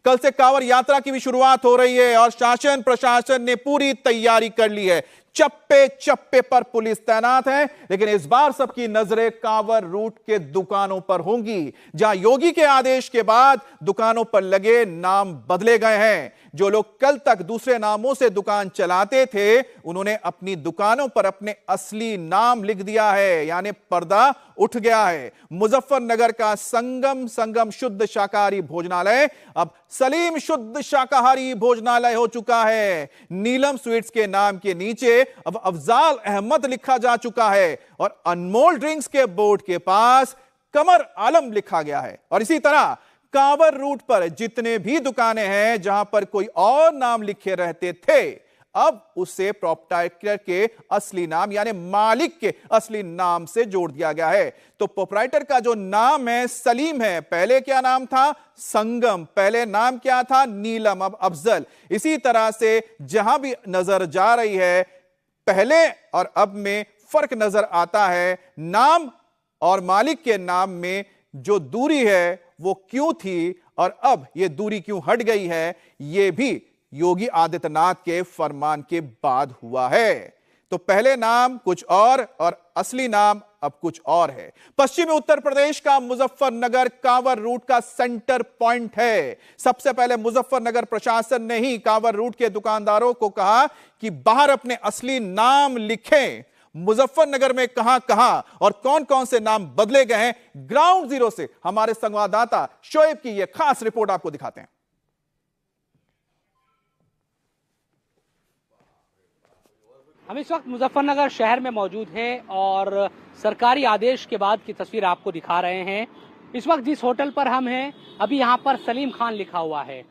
कल से कांवड़ यात्रा की भी शुरुआत हो रही है और शासन प्रशासन ने पूरी तैयारी कर ली है। चप्पे चप्पे पर पुलिस तैनात है, लेकिन इस बार सबकी नजरें कांवड़ रूट के दुकानों पर होंगी, जहां योगी के आदेश के बाद दुकानों पर लगे नाम बदले गए हैं। जो लोग कल तक दूसरे नामों से दुकान चलाते थे, उन्होंने अपनी दुकानों पर अपने असली नाम लिख दिया है, यानी पर्दा उठ गया है। मुजफ्फरनगर का संगम शुद्ध शाकाहारी भोजनालय अब सलीम शुद्ध शाकाहारी भोजनालय हो चुका है। नीलम स्वीट्स के नाम के नीचे अब अफजाल अहमद लिखा जा चुका है और अनमोल ड्रिंक्स के बोर्ड के पास कमर आलम लिखा गया है। और इसी तरह कांवड़ रूट पर जितने भी दुकानें हैं जहां पर कोई और नाम लिखे रहते थे, अब उसे प्रोप्राइटर के असली नाम यानी मालिक के असली नाम से जोड़ दिया गया है। तो प्रोप्राइटर का जो नाम है सलीम है, पहले क्या नाम था? संगम। पहले नाम क्या था? नीलम, अब अफजल। इसी तरह से जहां भी नजर जा रही है, पहले और अब में फर्क नजर आता है। नाम और मालिक के नाम में जो दूरी है वो क्यों थी और अब ये दूरी क्यों हट गई है, ये भी योगी आदित्यनाथ के फरमान के बाद हुआ है। तो पहले नाम कुछ और असली नाम अब कुछ और है। पश्चिमी उत्तर प्रदेश का मुजफ्फरनगर कांवड़ रूट का सेंटर पॉइंट है। सबसे पहले मुजफ्फरनगर प्रशासन ने ही कांवड़ रूट के दुकानदारों को कहा कि बाहर अपने असली नाम लिखें। मुजफ्फरनगर में कहां कहां और कौन कौन से नाम बदले गए हैं, ग्राउंड जीरो से हमारे संवाददाता शोएब की यह खास रिपोर्ट आपको दिखाते हैं। हम इस वक्त मुजफ्फरनगर शहर में मौजूद हैं और सरकारी आदेश के बाद की तस्वीर आपको दिखा रहे हैं। इस वक्त जिस होटल पर हम हैं, अभी यहाँ पर सलीम खान लिखा हुआ है।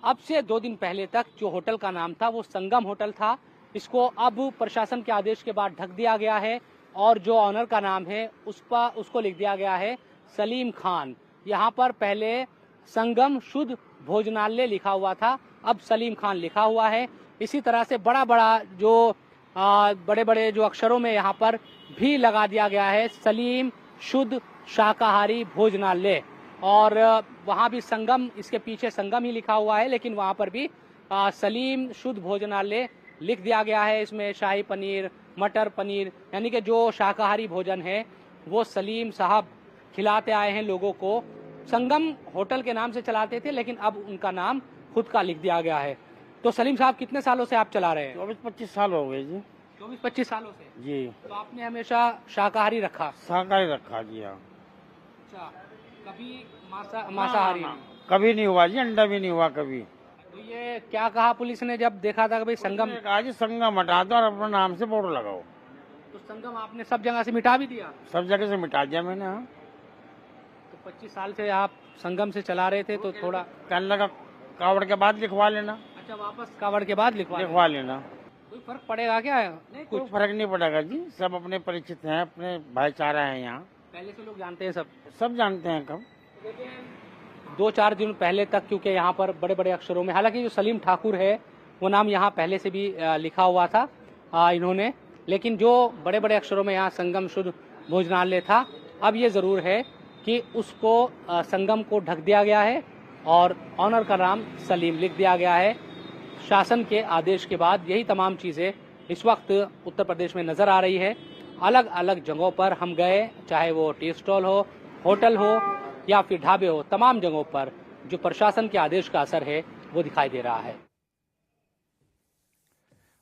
अब से 2 दिन पहले तक जो होटल का नाम था वो संगम होटल था। इसको अब प्रशासन के आदेश के बाद ढक दिया गया है और जो ऑनर का नाम है उसको लिख दिया गया है सलीम खान। यहाँ पर पहले संगम शुद्ध भोजनालय लिखा हुआ था, अब सलीम खान लिखा हुआ है। इसी तरह से बड़े बड़े जो अक्षरों में यहाँ पर भी लगा दिया गया है सलीम शुद्ध शाकाहारी भोजनालय। और वहाँ भी संगम, इसके पीछे संगम ही लिखा हुआ है, लेकिन वहाँ पर भी सलीम शुद्ध भोजनालय लिख दिया गया है। इसमें शाही पनीर, मटर पनीर, यानी कि जो शाकाहारी भोजन है वो सलीम साहब खिलाते आए हैं लोगों को। संगम होटल के नाम से चलाते थे, लेकिन अब उनका नाम खुद का लिख दिया गया है। तो सलीम साहब, कितने सालों से आप चला रहे हैं? 24-25 साल हो गए जी। 24-25 सालों से जी। तो आपने हमेशा शाकाहारी रखा? शाकाहारी रखा जी। हाँ। अच्छा, कभी मांसाहारी? कभी नहीं हुआ जी, अंडा भी नहीं हुआ कभी। तो ये क्या कहा पुलिस ने जब देखा था कि भाई संगम? कहा जी संगम हटा दो और अपने नाम से बोर्ड लगाओ। तो संगम आपने सब जगह से मिटा भी दिया? सब जगह से मिटा दिया मैंने। हाँ। तो 25 साल से आप संगम से चला रहे थे, तो थोड़ा कहने लगा कावड़ के बाद लिखवा लेना। अच्छा, वापस कावड़ के बाद लिखवा लेना। कोई फर्क पड़ेगा क्या? नहीं, कुछ फर्क नहीं पड़ेगा जी। सब अपने परिचित हैं, अपने भाईचारा है यहाँ। पहले से लोग जानते हैं, सब जानते हैं। कब 2-4 दिन पहले तक, क्योंकि यहाँ पर बड़े बड़े अक्षरों में, हालांकि जो सलीम ठाकुर है वो नाम यहाँ पहले से भी लिखा हुआ था इन्होंने, लेकिन जो बड़े बड़े अक्षरों में यहाँ संगम शुद्ध भोजनालय था, अब ये जरूर है कि उसको संगम को ढक दिया गया है और ऑनर का नाम सलीम लिख दिया गया है। शासन के आदेश के बाद यही तमाम चीज़ें इस वक्त उत्तर प्रदेश में नज़र आ रही है। अलग अलग जगहों पर हम गए, चाहे वो टी स्टॉल हो, होटल हो या फिर ढाबे हो, तमाम जगहों पर जो प्रशासन के आदेश का असर है वो दिखाई दे रहा है।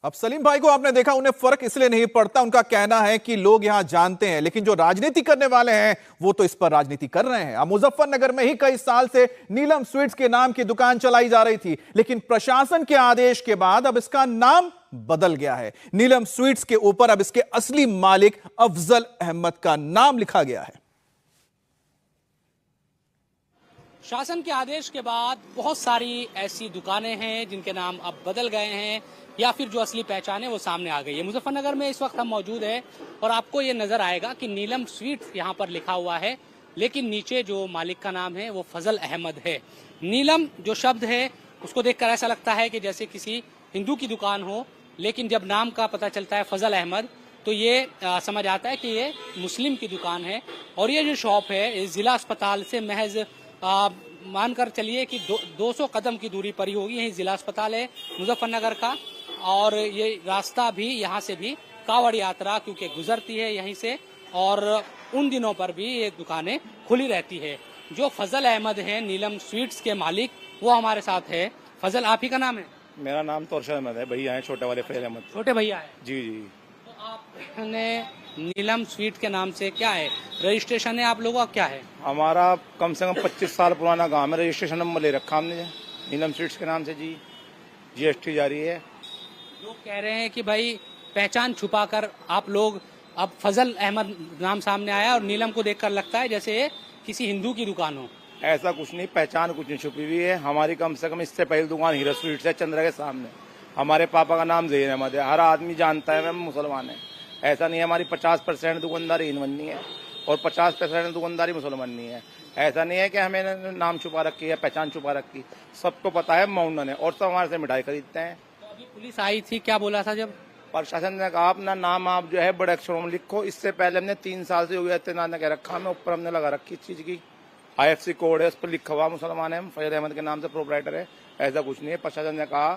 अब सलीम भाई को आपने देखा, उन्हें फर्क इसलिए नहीं पड़ता। उनका कहना है कि लोग यहां जानते हैं, लेकिन जो राजनीति करने वाले हैं वो तो इस पर राजनीति कर रहे हैं। अब मुजफ्फरनगर में ही कई साल से नीलम स्वीट्स के नाम की दुकान चलाई जा रही थी, लेकिन प्रशासन के आदेश के बाद अब इसका नाम बदल गया है। नीलम स्वीट्स के ऊपर अब इसके असली मालिक अफजल अहमद का नाम लिखा गया है। शासन के आदेश के बाद बहुत सारी ऐसी दुकानें हैं जिनके नाम अब बदल गए हैं या फिर जो असली पहचान है वो सामने आ गई है। मुजफ्फरनगर में इस वक्त हम मौजूद है और आपको ये नजर आएगा कि नीलम स्वीट्स यहाँ पर लिखा हुआ है, लेकिन नीचे जो मालिक का नाम है वो फजल अहमद है। नीलम जो शब्द है उसको देखकर ऐसा लगता है कि जैसे किसी हिंदू की दुकान हो, लेकिन जब नाम का पता चलता है फजल अहमद तो ये समझ आता है कि ये मुस्लिम की दुकान है। और ये जो शॉप है इस जिला अस्पताल से महज मानकर चलिए कि 200 कदम की दूरी पर ही होगी। यही जिला अस्पताल है मुजफ्फरनगर का, और ये रास्ता भी यहाँ से भी कावड़ यात्रा क्योंकि गुजरती है यहीं से, और उन दिनों पर भी ये दुकानें खुली रहती है। जो फजल अहमद है नीलम स्वीट्स के मालिक, वो हमारे साथ है। फजल, आप ही का नाम है? मेरा नाम तो अरशद अहमद है, भैया हैं छोटे वाले फैल अहमद। छोटे भैया है? जी जी। तो आपने नीलम स्वीट के नाम से क्या है, रजिस्ट्रेशन है आप लोगों का, क्या है? हमारा कम से कम 25 साल पुराना गांव है, रजिस्ट्रेशन नंबर ले रखा हमने नीलम स्वीट्स के नाम से जी। GST जारी है। लोग कह रहे हैं कि भाई पहचान छुपाकर आप लोग, अब फजल अहमद नाम सामने आया और नीलम को देखकर लगता है जैसे किसी हिंदू की दुकान हो। ऐसा कुछ नहीं, पहचान कुछ नहीं छुपी हुई है हमारी। कम से कम इससे पहले दुकान हीरा स्वीट्स है चंद्रा के सामने। हमारे पापा का नाम ज़हीर अहमद है, हर आदमी जानता है हम मुसलमान हैं। ऐसा नहीं है हमारी 50% दुकानदारी हिंदुवन्नी है और 50% दुकानदारी मुसलमानी है। ऐसा नहीं है कि हमें नाम छुपा रखी है, पहचान छुपा रखी। सबको पता है माउंटन है और सब हमारे से मिठाई खरीदते हैं। तो अभी पुलिस आई थी, क्या बोला था जब? प्रशासन ने कहा अपना नाम आप जो है बड़े अक्षरों में लिखो। इससे पहले हमने 3 साल से योगी आदित्यनाथ ने कह रखा, हमें ऊपर हमने लगा रखी इस चीज की IFC कोड है, उस पर लिखा हुआ मुसलमान है, हम फैजल अहमद के नाम से प्रोपराइटर है। ऐसा कुछ नहीं है। प्रशासन ने कहा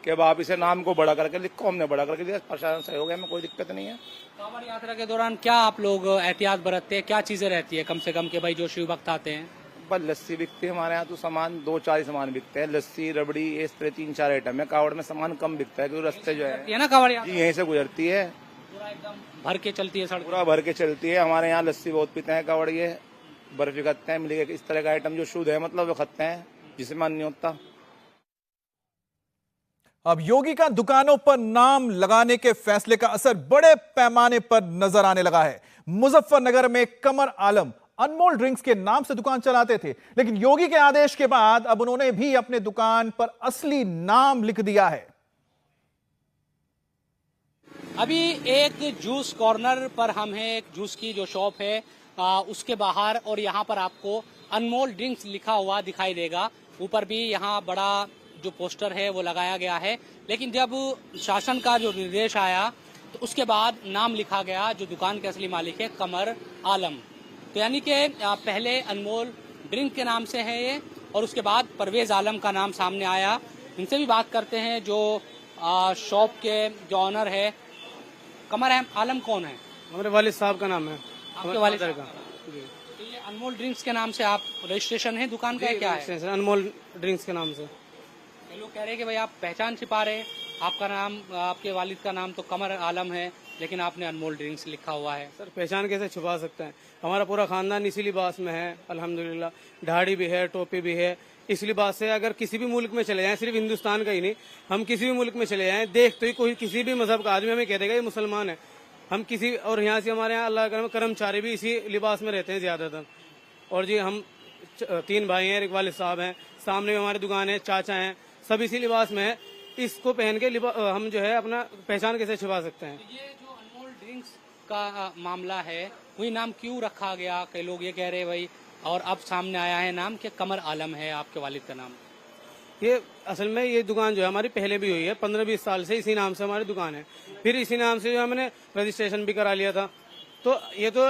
कि अब आप इसे नाम को बड़ा करके लिखो, हमने बड़ा करके लिया। प्रशासन सहयोग है, हमें कोई दिक्कत नहीं है। कांवड़ यात्रा के दौरान क्या आप लोग एहतियात बरतते हैं, क्या चीजें रहती है कम से कम के भाई जो शिव भक्त आते हैं? बस लस्सी बिकती है हमारे यहाँ, तो सामान 2-4 सामान बिकते हैं, लस्सी रबड़ी इस तरह 3-4 आइटम है। कावड़ में सामान कम बिकता है क्योंकि रास्ते जो है ना कांवड़ यात्रा जी यहीं से गुजरती है, पूरा एकदम भर के चलती है सड़क, पूरा भर के चलती है। हमारे यहाँ लस्सी बहुत पीते हैं कावड़, ये बर्फी खाते हैं, मिलेगा इस तरह का आइटम जो शुद्ध है, मतलब वो खाते हैं जिसे मान नहीं होता। अब योगी का दुकानों पर नाम लगाने के फैसले का असर बड़े पैमाने पर नजर आने लगा है। मुजफ्फरनगर में कमर आलम अनमोल ड्रिंक्स के नाम से दुकान चलाते थे, लेकिन योगी के आदेश के बाद अब उन्होंने भी अपने दुकान पर असली नाम लिख दिया है। अभी एक जूस कॉर्नर पर हम हैं, एक जूस की जो शॉप है उसके बाहर, और यहाँ पर आपको अनमोल ड्रिंक्स लिखा हुआ दिखाई देगा। ऊपर भी यहाँ बड़ा जो पोस्टर है वो लगाया गया है, लेकिन जब शासन का जो निर्देश आया तो उसके बाद नाम लिखा गया जो दुकान के असली मालिक है कमर आलम। तो यानी कि पहले अनमोल ड्रिंक के नाम से है ये, और उसके बाद परवेज आलम का नाम सामने आया। इनसे भी बात करते हैं जो शॉप के जो ऑनर है। कमर आलम कौन है? हमारे वालिद साहब का नाम है। आपके वालिद साहब का? तो ये अनमोल ड्रिंक्स के नाम से आप रजिस्ट्रेशन है दुकान का, क्या है? अनमोल ड्रिंक्स के नाम से। ये लोग कह रहे हैं कि भाई आप पहचान छिपा रहे हैं, आपका नाम, आपके वालिद का नाम तो कमर आलम है, लेकिन आपने अनमोल ड्रिंक्स लिखा हुआ है। सर पहचान कैसे छुपा सकते हैं? हमारा पूरा खानदान इसी लिबास में है अल्हम्दुलिल्लाह। दाढ़ी भी है, टोपी भी है। इस लिबास से अगर किसी भी मुल्क में चले जाएं, सिर्फ हिंदुस्तान का ही नहीं, हम किसी भी मुल्क में चले जाएं, देख तो ही कोई किसी भी मजहब का आदमी हमें कह देगा ये मुसलमान है। हम किसी, और यहाँ से हमारे यहाँ अल्लाह का कर्मचारी भी इसी लिबास में रहते हैं ज्यादातर। और जी हम 3 भाई हैं, एक वालिद साहब हैं, सामने हमारी दुकान है, चाचा हैं, सब इसी लिबास में है। इसको पहन के हम जो है अपना पहचान कैसे छुपा सकते हैं? ये जो अनमोल ड्रिंक्स का मामला है, वही नाम क्यों रखा गया? कई लोग ये कह रहे हैं भाई, और अब सामने आया है नाम कि कमर आलम है आपके वालिद का नाम। ये असल में ये दुकान जो है हमारी पहले भी हुई है, 15-20 साल से इसी नाम से हमारी दुकान है। फिर इसी नाम से जो हमने रजिस्ट्रेशन भी करा लिया था। तो ये तो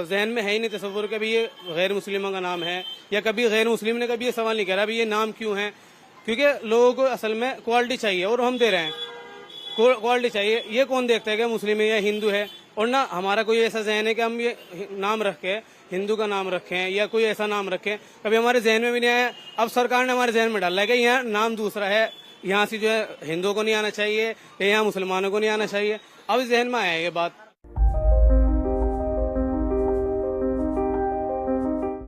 जहन में है ही नहीं तस्वुर कि ये गैर मुस्लिमों का नाम है, या कभी गैर मुस्लिम ने कभी ये सवाल नहीं करा भाई ये नाम क्यों है। क्योंकि लोगों को असल में क्वालिटी चाहिए और हम दे रहे हैं, क्वालिटी चाहिए। ये कौन देखता है कि मुस्लिम है या हिंदू है? और ना हमारा कोई ऐसा जहन है कि हम ये नाम रख के हिंदू का नाम रखें या कोई ऐसा नाम रखें, कभी हमारे जहन में भी नहीं आया। अब सरकार ने हमारे जहन में डाला है कि यहाँ नाम दूसरा है, यहाँ से जो है हिंदुओं को नहीं आना चाहिए या यहाँ मुसलमानों को नहीं आना चाहिए। अब जहन में आया है ये बात।